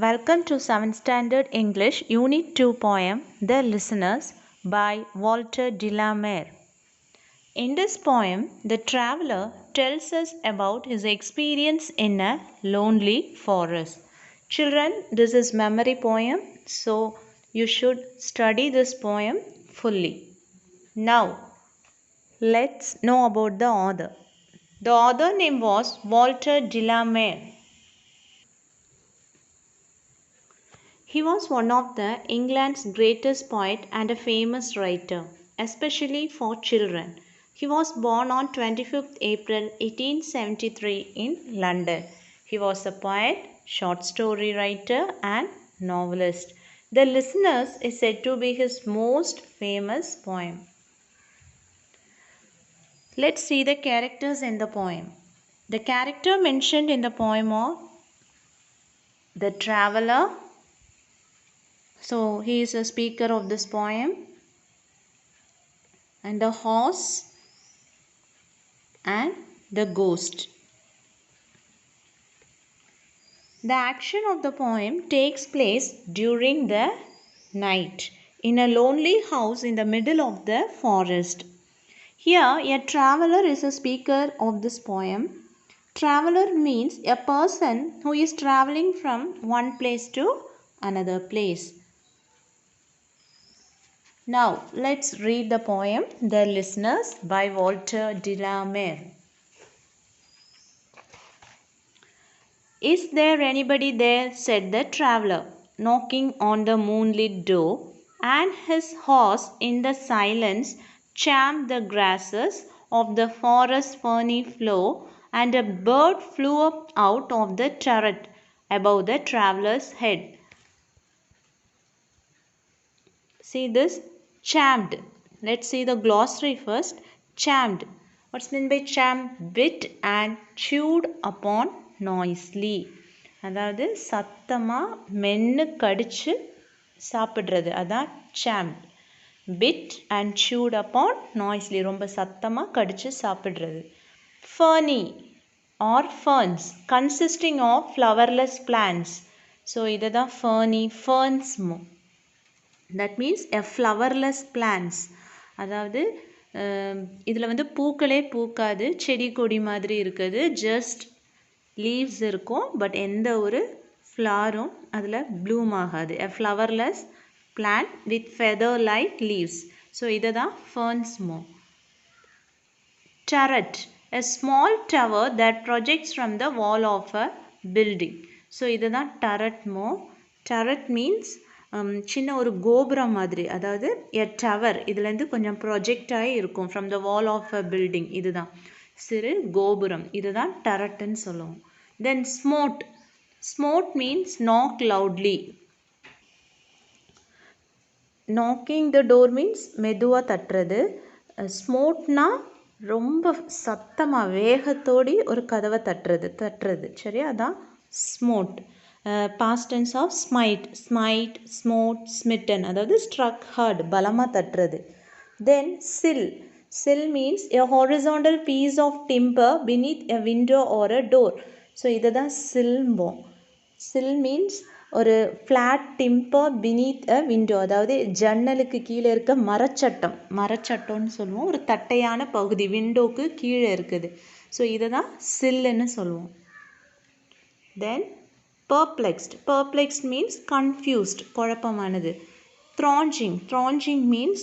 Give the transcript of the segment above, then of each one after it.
Welcome to 7th Standard English Unit 2 poem The Listeners by Walter de la Mare. In this poem, the traveler tells us about his experience in a lonely forest. Children, this is memory poem, so you should study this poem fully. Now, let's know about the author. The author name was Walter de la Mare. He was one of the England's greatest poet and a famous writer, especially for children. He was born on 25th April 1873 in London. He was a poet, short story writer and novelist. The Listeners is said to be his most famous poem. Let's see the characters in the poem. The character mentioned in the poem are the traveler. So he is a speaker of this poem, and the horse and the ghost. The action of the poem takes place during the night in a lonely house in the middle of the forest. Here, a traveler is a speaker of this poem. Traveler means a person who is traveling from one place to another place. Now, let's read the poem The Listeners by Walter de la Mare. Is there anybody there? Said the traveller, knocking on the moonlit door, and his horse in the silence champed the grasses of the forest ferny floor, and a bird flew up out of the turret above the traveller's head. See this? Champed. Let's see the glossary first. Champed. What's meant by champ? Bit and chewed upon noisily. அதாவது சத்தமாக மென்று கடிச்சு சாப்பிட்றது அதான் champ. Bit and chewed upon noisily. ரொம்ப சத்தமாக கடிச்சு சாப்பிட்றது. Ferny or ferns consisting of flowerless plants. So இதை தான் ferny ferns. That means a flowerless plants. அதாவது இதில் வந்து பூக்களே பூக்காது, செடி கொடி மாதிரி இருக்குது, ஜஸ்ட் லீவ்ஸ் இருக்கும், பட் எந்த ஒரு ஃப்ளாரும் அதில் ப்ளூம் ஆகாது. a flowerless plant with feather like leaves. So இதை தான் ferns mo. Turret, a small tower that projects from the wall of a building. So இதை தான் turret mo. Turret means சின்ன ஒரு கோபுரம் மாதிரி, அதாவது எ டவர், இதுலேருந்து கொஞ்சம் ப்ரொஜெக்ட் ஆகி இருக்கும் from the wall of a building. இதுதான் சிறு கோபுரம், இதுதான் டரட்டுன்னு சொல்லுவோம். Then smote. Smote means knock loudly. Knocking the door means மெதுவாக தட்டுறது. ஸ்மோட்னா ரொம்ப சத்தமாக வேகத்தோடி ஒரு கதவை தட்டுறது சரியா, அதான் ஸ்மோட். past tense of smite, smote, smitten, அதாவது struck hard, பலமாக தட்டுறது. Then sill. Sill means a horizontal piece of timber beneath a window or a door. So இதை தான் சில்ம்போம். Sill means ஒரு flat timber beneath a window, அதாவது ஜன்னலுக்கு கீழே இருக்க மரச்சட்டம்னு சொல்லுவோம். ஒரு தட்டையான பகுதி விண்டோக்கு கீழே இருக்குது. ஸோ இதை தான் சில்லுன்னு சொல்லுவோம். தென் perplexed. Perplexed means confused, குழப்பமானது. Thronging means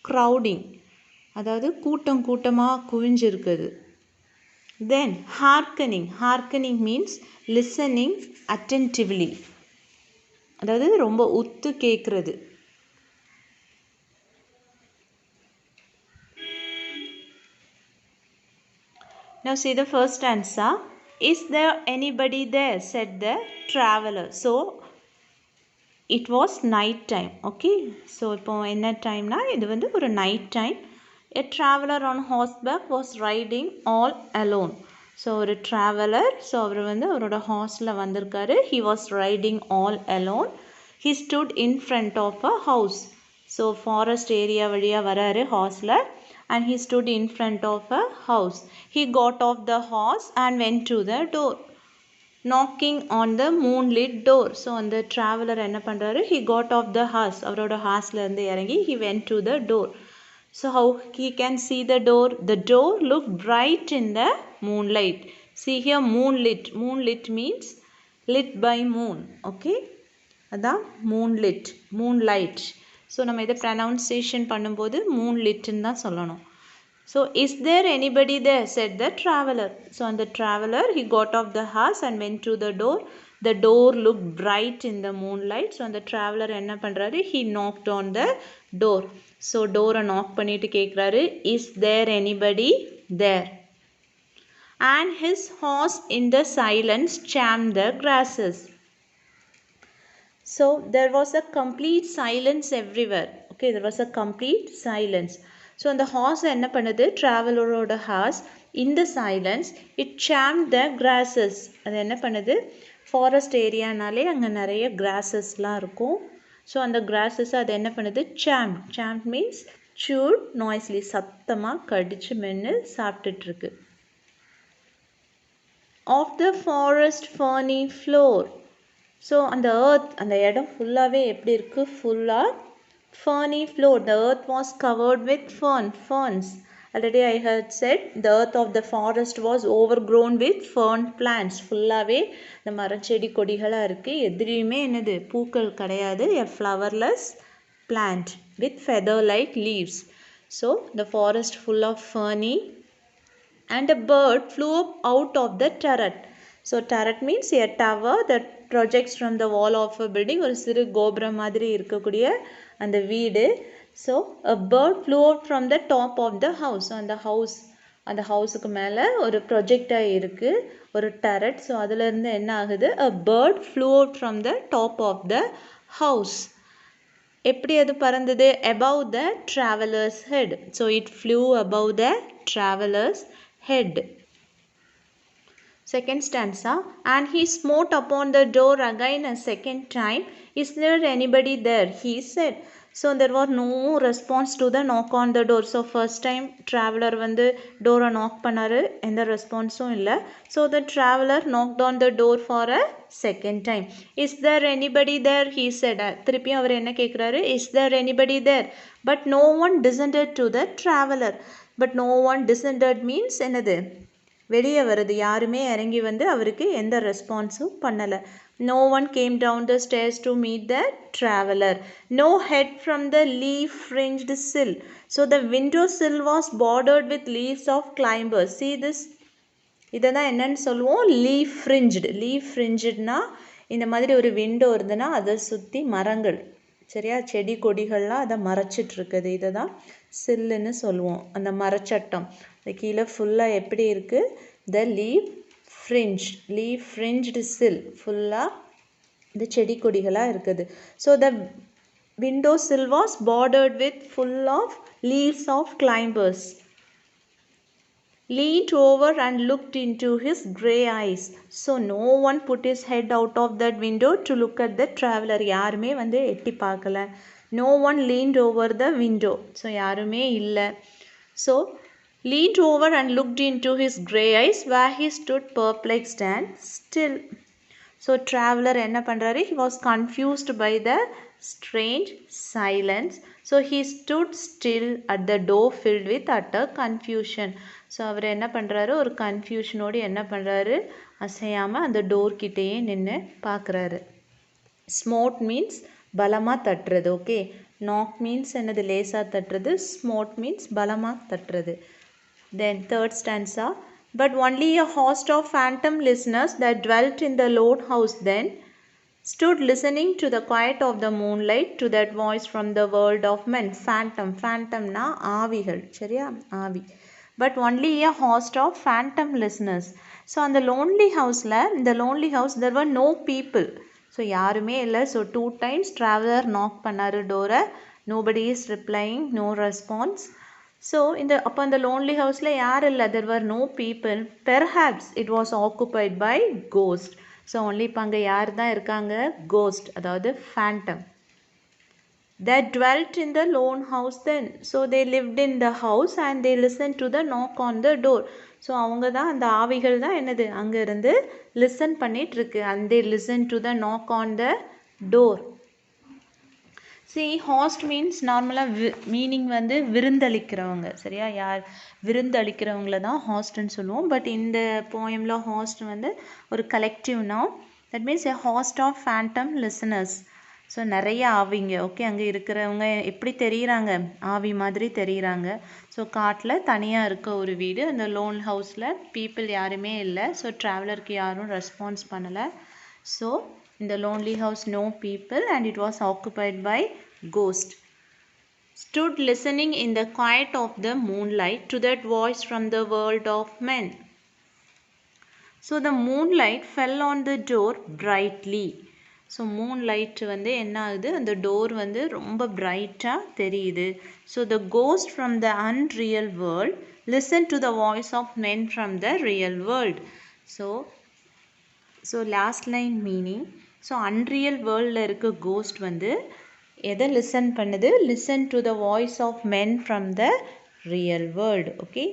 crowding, அதாவது கூட்டமாக குவிஞ்சிருக்குது. Then hearkening means listening attentively, அதாவது ரொம்ப உத்து கேட்குறது. Now see the first answer. Is there anybody there? Said the traveler. So it was night time. Okay, so இப்போ என்ன டைம்னா இது வந்து ஒரு night time. A traveler on horseback was riding all alone. So ஒரு traveler, ஸோ அவர் வந்து அவரோட ஹார்ஸில் வந்திருக்காரு. He was riding all alone. He stood in front of a house. So forest area வழியாக வராரு ஹார்ஸில். And he stood in front of a house. He got off the horse and went to the door. knocking on the moonlit door. So அந்த traveler என்ன பண்றாரு, he got off the horse, அவரோட ஹார்ஸ்ல இருந்து இறங்கி he went to the door. So how he can see the door? The door looked bright in the moonlight. See here, moonlit. Moonlit means lit by moon. Okay, அதான் moonlit, moonlight. So நம்ம இதை pronunciation பண்ணும்போது moonlit-ன்னு தான் சொல்லணும். So, is there anybody there? Said the traveler. So, on the traveler, he got off the horse and went to the door. The door looked bright in the moonlight. So, on the traveler என்ன பண்றாரு? He knocked on the door. So, door knock பண்ணிட்டு கேக்குறாரு, is there anybody there? And his horse in the silence champed the grasses. So, there was a complete silence everywhere. Okay, there was a complete silence. So, அந்த hours என்ன பண்ணுது, ட்ராவலரோட hours இந்த silence it champ the grasses. அது என்ன பண்ணுது, forest ஏரியானாலே அங்கே நிறைய கிராஸஸ்லாம் இருக்கும். ஸோ அந்த கிராஸஸ் அது என்ன பண்ணுது, champ. Champ means chew noisily, சத்தமாக கடிச்சு மென்று சாப்பிட்டுட்ருக்கு. Of the forest ferny floor. So அந்த அந்த இடம் ஃபுல்லாகவே எப்படி இருக்குது, ஃபுல்லாக ferny floor. The earth was covered with ferns. Already I had said the earth of the forest was overgrown with fern plants. ஃபுல்லாகவே இந்த மரச்செடி கொடிகளாக இருக்குது. எதிரியுமே என்னது, பூக்கள் கிடையாது. A flowerless plant with feather like leaves. So the forest full of ferny, and a bird flew up out of the turret. So turret means a tower that projects from the wall of a building. ஒரு சிறு கோபுரம் மாதிரி இருக்கக்கூடிய அந்த வீடு. So a bird flew out from the top of the house. அந்த ஹவுஸுக்கு மேலே ஒரு ப்ரொஜெக்டாக இருக்குது, ஒரு டெரட். ஸோ அதுலேருந்து என்ன ஆகுது, a bird flew out from the top of the house. எப்படி அது பறந்தது, above the traveler's head. So it flew above the traveler's head. Second stanza. And he smote upon the door again a second time. Is there anybody there? He said. So there was no response to the knock on the door. So first time traveler வந்து டோரை knock பண்ணாரு, எந்த ரெஸ்பான்ஸும் இல்லை. So the traveler knocked on the door for a second time. Is there anybody there? He said. திருப்பியும் அவர் என்ன கேட்குறாரு, is there anybody there? But no one descended to the traveler. But no one descended means என்னது, வெளியே வருது, யாருமே இறங்கி வந்து அவருக்கு எந்த ரெஸ்பான்ஸும் பண்ணலை. No one came down the stairs to meet the traveler. No head from the leaf-fringed sill. So the window sill was bordered with leaves of climbers. See this? இதான் என்னன்னு சொல்லுவோம், லீஃப் ஃப்ரிஞ்ச்டு. லீஃப் ஃப்ரிஞ்சுட்னா இந்த மாதிரி ஒரு விண்டோ இருந்ததுன்னா அதை சுற்றி மரங்கள், சரியா, செடி கொடிகள்லாம் அதை மறைச்சிட்ருக்குது. இதை தான் சில்லுன்னு சொல்லுவோம், அந்த மரச்சட்டம். அது கீழே ஃபுல்லாக எப்படி இருக்குது, த லீஃப் ஃப்ரிஞ்ச்டு சில், ஃபுல்லாக இந்த செடி கொடிகளாக இருக்குது. So the window sill was bordered with full of leaves of climbers. Leaned over and looked into his grey eyes. So no one put his head out of that window to look at the traveler. யாருமே வந்து எட்டி பார்க்கல. No one leaned over the window. So யாருமே இல்லை. So leaned over and looked into his grey eyes where he stood perplexed and still. So traveler என்ன பண்றாரு, he was confused by the strange silence. So he stood still at the door filled with utter confusion. So அவர் என்ன பண்ணுறாரு, ஒரு கன்ஃபியூஷனோடு என்ன பண்ணுறாரு, அசையாமல் அந்த டோர்கிட்டேயே நின்று பார்க்குறாரு. ஸ்மோட் மீன்ஸ் பலமாக தட்டுறது. ஓகே, நாக் மீன்ஸ் என்னது, லேசாக தட்டுறது. ஸ்மோட் மீன்ஸ் பலமாக தட்டுறது. Then third stanza. But only a host of phantom listeners that dwelt in the lone house then stood listening to the quiet of the moonlight, to that voice from the world of men. Phantom na ஆவிகள், சரியா, ஆவி. But only a host of phantom listeners. So on the lonely house there were no people. So யாருமே இல்லை. So 2 times traveler knock பண்ணாரு டோரை. Nobody is replying, no response. So upon the lonely houseல யார் இல்லை, there were no people. Perhaps it was occupied by ghost. So only இப்போ அங்கே யார் தான் இருக்காங்க, ghost, அதாவது phantom. That dwelt in the lone house then. So they lived in the house and they listened to the knock on the door. So அவங்க தான் அந்த ஆவிகள் தான் என்னது அங்கேருந்து listen பண்ணிகிட்ருக்கு. and they listen to the knock on the door. see host means நார்மலாக meaning வந்து விருந்தளிக்கிறவங்க, சரியா? யார் விருந்தளிக்கிறவங்கள தான் ஹாஸ்ட்னு சொல்லுவோம். பட் இந்த போயமில் ஹாஸ்ட் வந்து ஒரு collective noun. That means a host of phantom listeners. So நிறைய ஆவிங்க, ஓகே, அங்கே இருக்கிறவங்க எப்படி தெரியுறாங்க? ஆவி மாதிரி தெரியுறாங்க. ஸோ காட்டில் தனியாக இருக்க ஒரு வீடு, அந்த லோன் ஹவுஸில் பீப்புள் யாருமே இல்லை. ஸோ ட்ராவலருக்கு யாரும் ரெஸ்பான்ஸ் பண்ணலை. ஸோ இந்த lonely house no people and it was occupied by ghost. stood listening in the quiet of the moonlight to that voice from the world of men. So the moonlight fell on the door brightly. So moonlight வந்து என்ன ஆகுது? அந்த door வந்து ரொம்ப பிரைட்டாக தெரியுது. So the ghost from the unreal world listen to the voice of men from the real world. So last line meaning, so unreal வேர்ல்டில் இருக்க கோஸ்ட் வந்து எதை லிசன் பண்ணுது? Listen to the voice of men from the real world. Okay,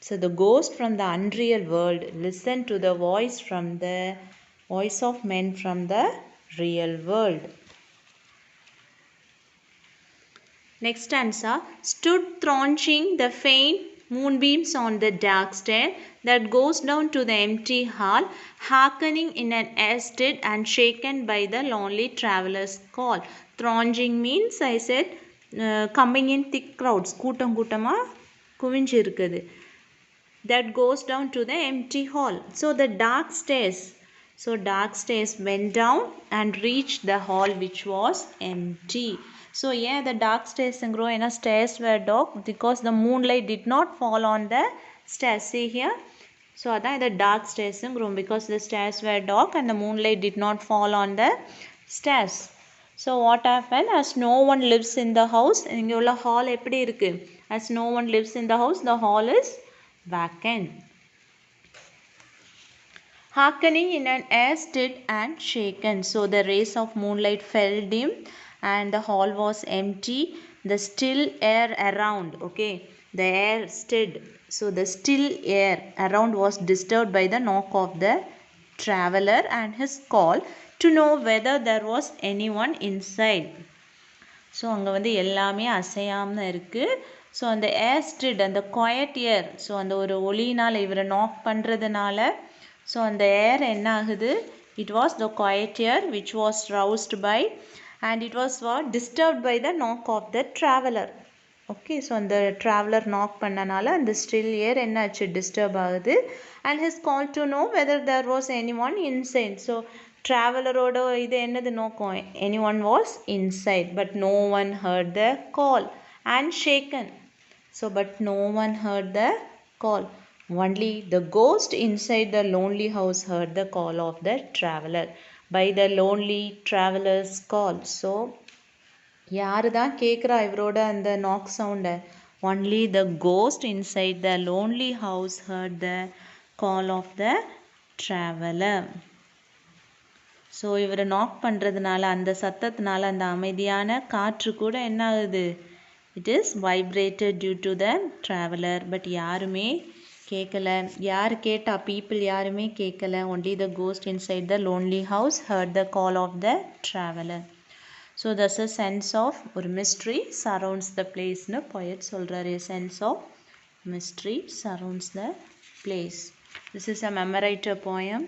so the ghost from the unreal world listen to the voice from the voice of men from the real world. Next answer, stood thronging the faint moonbeams on the dark stair that goes down to the empty hall, hearkening in an air stirred and shaken by the lonely traveler's call. Thronging means, I said, coming in thick crowds, கூட்டம் கூட்டமா குவிஞ்சு இருக்குது. That goes down to the empty hall. So the dark stairs, so dark stairs went down and reached the hall which was empty. So yeah, the dark stairs grow in a stairs were dark because the moonlight did not fall on the stairs. See here, so that the dark stairs grow because the stairs were dark and the moonlight did not fall on the stairs. So what happened? As no one lives in the house, இங்க உள்ள hall எப்படி இருக்கு? As no one lives in the house, the hall is vacant. Hearkening in an air stirred and shaken. So the rays of moonlight fell dim and the hall was empty. The still air around, okay, the air stirred. So the still air around was disturbed by the knock of the traveler and his call to know whether there was anyone inside. So அங்கே வந்து எல்லாமே அசையாமல் இருக்குது. So அந்த ஏர் ஸ்டிட், அந்த quite ஏர், so அந்த ஒரு ஒளினால் இவரை நாக் பண்ணுறதுனால ஸோ அந்த ஏர் என்ன ஆகுது? It was the quiet air which was roused by and it was disturbed by the knock of the traveller. Okay, so அந்த ட்ராவலர் நாக் பண்ணனால அந்த ஸ்டில் ஏர் என்ன ஆச்சு? டிஸ்டர்ப் ஆகுது. And his call to know whether there was any one inside. So ட்ராவலரோட இது என்னது நோக்கம்? Any one was inside but no one heard the call and shaken. So but no one heard the call. Only the ghost inside the lonely house heard the call of the traveler by the lonely traveler's call. So யாரு தான் கேட்குறா இவரோட அந்த knock சவுண்டை? Only the ghost inside the lonely house heard the call of the traveler. So இவரை knock பண்ணுறதுனால, அந்த சத்தத்தினால அந்த அமைதியான காற்று கூட என்ன ஆகுது? It is vibrated due to the traveller. But யாருமே கேட்கல. யார் கேட்டா? பீப்புள் யாருமே கேட்கல. Only the ghost inside the lonely house heard the call of the traveller. So thus a sense of ஒரு மிஸ்ட்ரி சரௌண்ட்ஸ் த பிளேஸ்னு poet சொல்கிறார். A sense of mystery surrounds the place. This is a memorator poem.